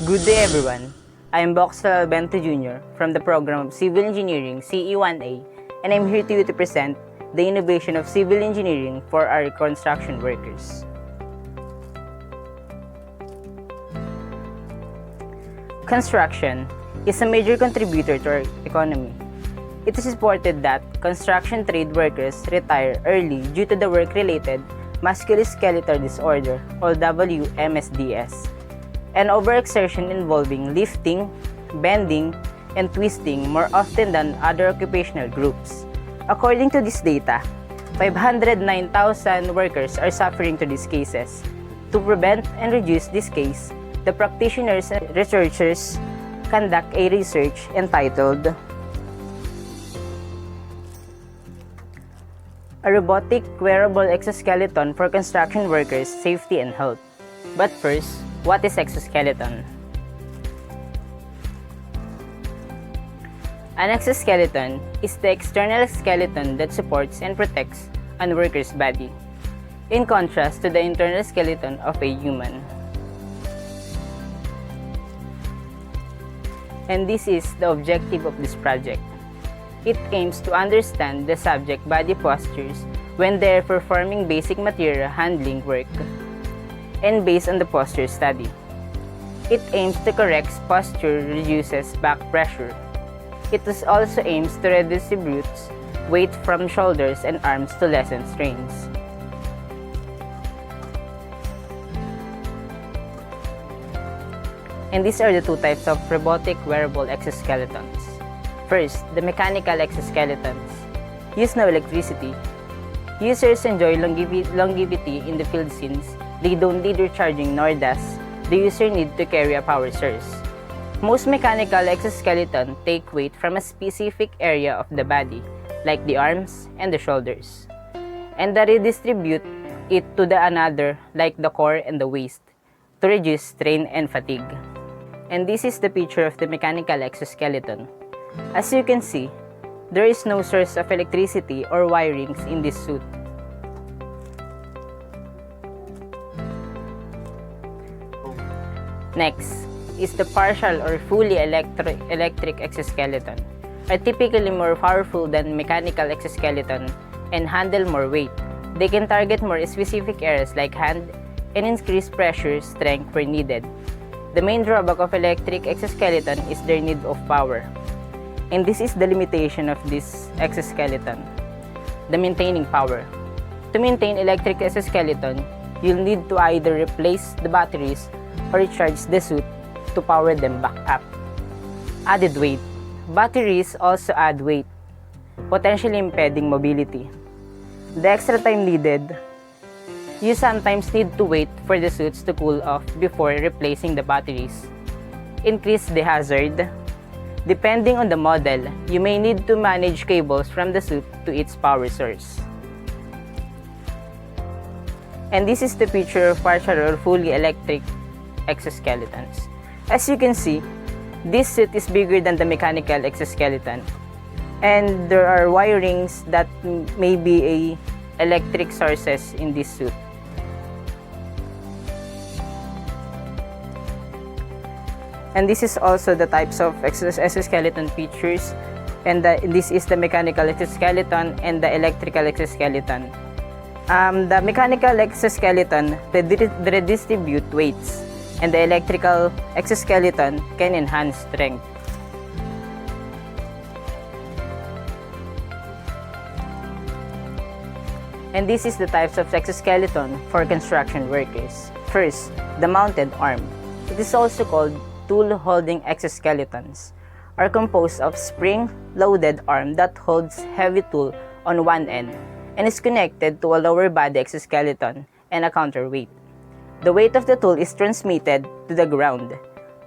Good day everyone. I am Boxel Bento Jr. from the program of Civil Engineering CE1A, and I'm here to you to present the innovation of civil engineering for our construction workers. Construction is a major contributor to our economy. It is reported that construction trade workers retire early due to the work-related musculoskeletal disorder, or WMSDS, and overexertion involving lifting, bending, and twisting more often than other occupational groups. According to this data, 509,000 workers are suffering to these cases. To prevent and reduce this case, the practitioners and researchers conduct a research entitled A Robotic Wearable Exoskeleton for Construction Workers' Safety and Health. But first, what is exoskeleton? An exoskeleton is the external skeleton that supports and protects a worker's body, in contrast to the internal skeleton of a human. And this is the objective of this project. It aims to understand the subject body postures when they are performing basic material handling work, and based on the posture study, it aims to correct posture, reduces back pressure. It also aims to redistribute weight from shoulders and arms to lessen strains. And these are the two types of robotic wearable exoskeletons. First, the mechanical exoskeletons use no electricity. Users enjoy longevity in the field since they don't need recharging, nor does the user need to carry a power source. Most mechanical exoskeletons take weight from a specific area of the body, like the arms and the shoulders, and they redistribute it to the another, like the core and the waist, to reduce strain and fatigue. And this is the picture of the mechanical exoskeleton. As you can see, there is no source of electricity or wirings in this suit. Next is the partial or fully electric exoskeleton, are typically more powerful than mechanical exoskeleton and handle more weight. They can target more specific areas like hand and increase pressure strength where needed. The main drawback of electric exoskeleton is their need of power. And this is the limitation of this exoskeleton, the maintaining power. To maintain electric exoskeleton, you'll need to either replace the batteries or recharge the suit to power them back up. Added weight. Batteries also add weight, potentially impeding mobility. The extra time needed. You sometimes need to wait for the suits to cool off before replacing the batteries. Increase the hazard. Depending on the model, you may need to manage cables from the suit to its power source. And this is the picture of partial or fully electric exoskeletons. As you can see, this suit is bigger than the mechanical exoskeleton, and there are wirings that may be electric sources in this suit. And this is also the types of exoskeleton features, and this is the mechanical exoskeleton and the electrical exoskeleton. The mechanical exoskeleton redistribute weights, and the electrical exoskeleton can enhance strength. And this is the types of exoskeleton for construction workers. First, the mounted arm. It is also called tool-holding exoskeletons, are composed of spring-loaded arm that holds heavy tool on one end and is connected to a lower body exoskeleton and a counterweight. The weight of the tool is transmitted to the ground.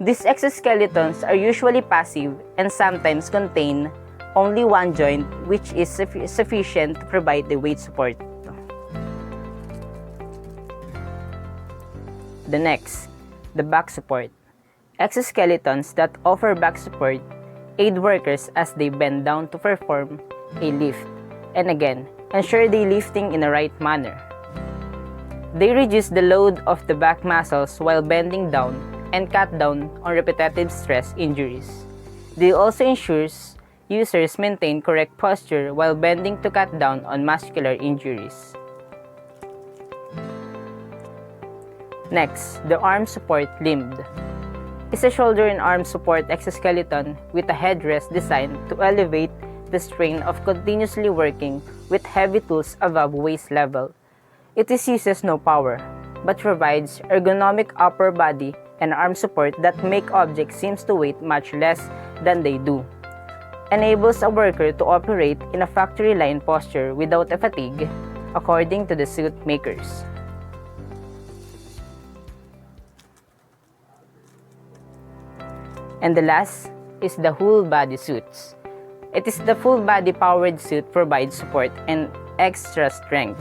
These exoskeletons are usually passive and sometimes contain only one joint, which is sufficient to provide the weight support. The next, the back support. Exoskeletons that offer back support aid workers as they bend down to perform a lift, and again, ensure they lifting in the right manner. They reduce the load of the back muscles while bending down, and cut down on repetitive stress injuries. They also ensures users maintain correct posture while bending to cut down on muscular injuries. Next, the arm support limbed. Is a shoulder and arm support exoskeleton with a headrest designed to elevate the strain of continuously working with heavy tools above waist level. It uses no power, but provides ergonomic upper body and arm support that make objects seem to weigh much less than they do. Enables a worker to operate in a factory line posture without a fatigue, according to the suit makers. And the last is the whole body suits. It is the full body powered suit provides support and extra strength.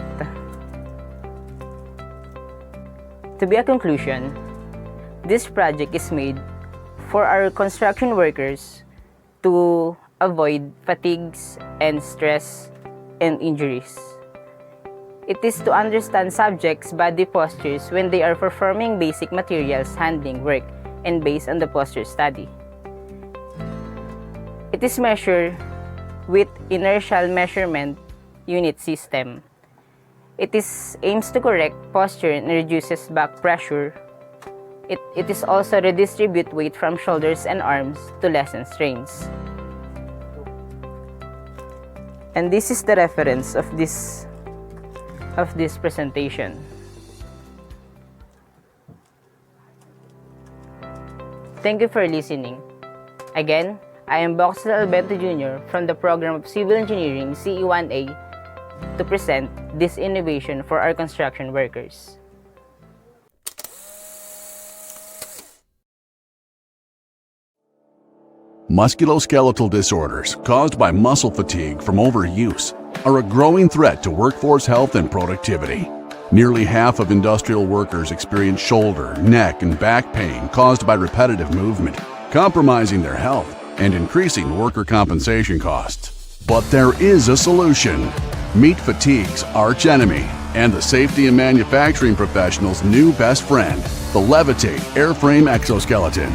To be a conclusion, this project is made for our construction workers to avoid fatigues and stress and injuries. It is to understand subjects' body postures when they are performing basic materials handling work and based on the posture study. It is measured with inertial measurement unit system. It aims to correct posture and reduces back pressure. It is also redistribute weight from shoulders and arms to lessen strains. And this is the reference of this presentation. Thank you for listening. Again, I am Boxel Albento Jr. from the program of Civil Engineering CE1A to present this innovation for our construction workers. Musculoskeletal disorders caused by muscle fatigue from overuse are a growing threat to workforce health and productivity. Nearly half of industrial workers experience shoulder, neck, and back pain caused by repetitive movement, compromising their health and increasing worker compensation costs. But there is a solution. Meet fatigue's arch enemy and the safety and manufacturing professionals' new best friend, the Levitate Airframe Exoskeleton.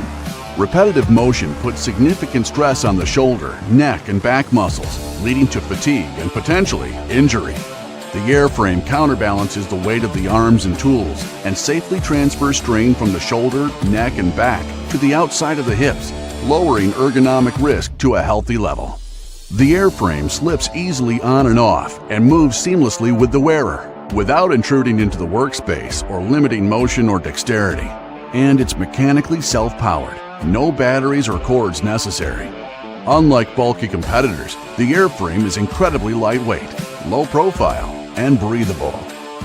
Repetitive motion puts significant stress on the shoulder, neck, and back muscles, leading to fatigue and potentially injury. The airframe counterbalances the weight of the arms and tools and safely transfers strain from the shoulder, neck, and back to the outside of the hips, lowering ergonomic risk to a healthy level. The airframe slips easily on and off and moves seamlessly with the wearer, without intruding into the workspace or limiting motion or dexterity. And it's mechanically self-powered. No batteries or cords necessary. Unlike bulky competitors, the airframe is incredibly lightweight, low profile, and breathable.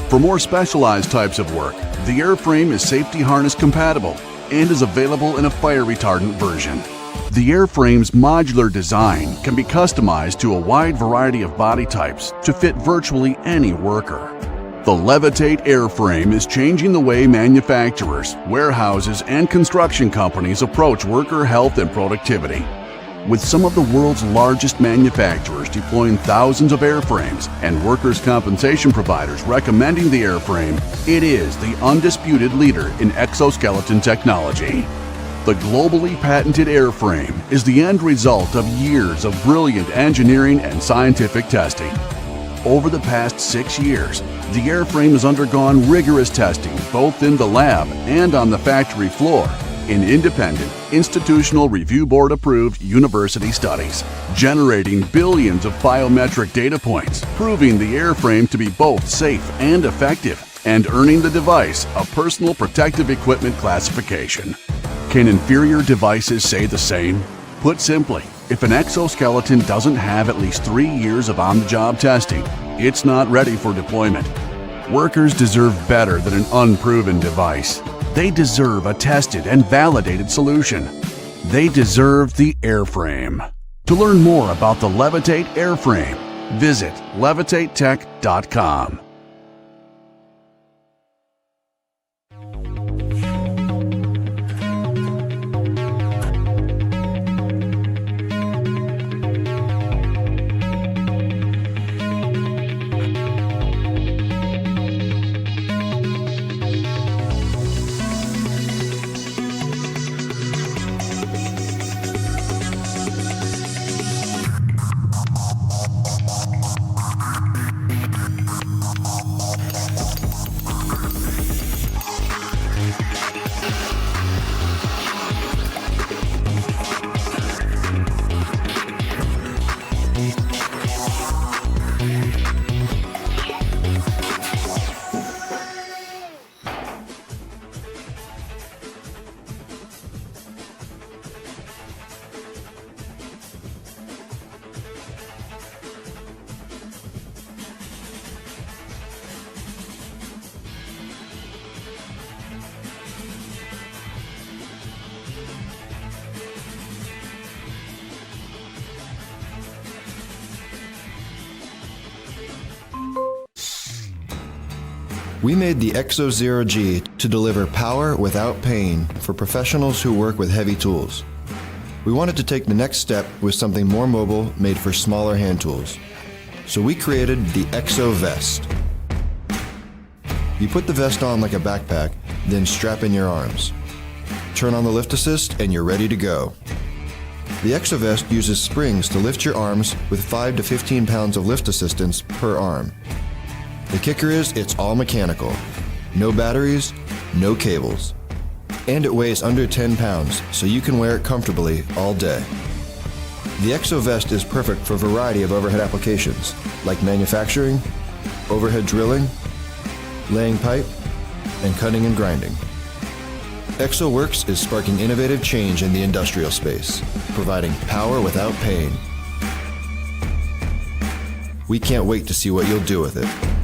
For more specialized types of work, the airframe is safety harness compatible and is available in a fire retardant version. The airframe's modular design can be customized to a wide variety of body types to fit virtually any worker. The Levitate Airframe is changing the way manufacturers, warehouses, and construction companies approach worker health and productivity. With some of the world's largest manufacturers deploying thousands of airframes and workers' compensation providers recommending the airframe, it is the undisputed leader in exoskeleton technology. The globally patented airframe is the end result of years of brilliant engineering and scientific testing. Over the past 6 years, the airframe has undergone rigorous testing both in the lab and on the factory floor in independent, institutional review board approved university studies, generating billions of biometric data points, proving the airframe to be both safe and effective, and earning the device a personal protective equipment classification. Can inferior devices say the same? Put simply, if an exoskeleton doesn't have at least 3 years of on-the-job testing, it's not ready for deployment. Workers deserve better than an unproven device. They deserve a tested and validated solution. They deserve the airframe. To learn more about the Levitate Airframe, visit levitatetech.com. We made the Exo Zero G to deliver power without pain for professionals who work with heavy tools. We wanted to take the next step with something more mobile made for smaller hand tools. So we created the Exo Vest. You put the vest on like a backpack, then strap in your arms. Turn on the lift assist and you're ready to go. The Exo Vest uses springs to lift your arms with 5 to 15 pounds of lift assistance per arm. The kicker is it's all mechanical. No batteries, no cables. And it weighs under 10 pounds, so you can wear it comfortably all day. The Exo Vest is perfect for a variety of overhead applications, like manufacturing, overhead drilling, laying pipe, and cutting and grinding. ExoWorks is sparking innovative change in the industrial space, providing power without pain. We can't wait to see what you'll do with it.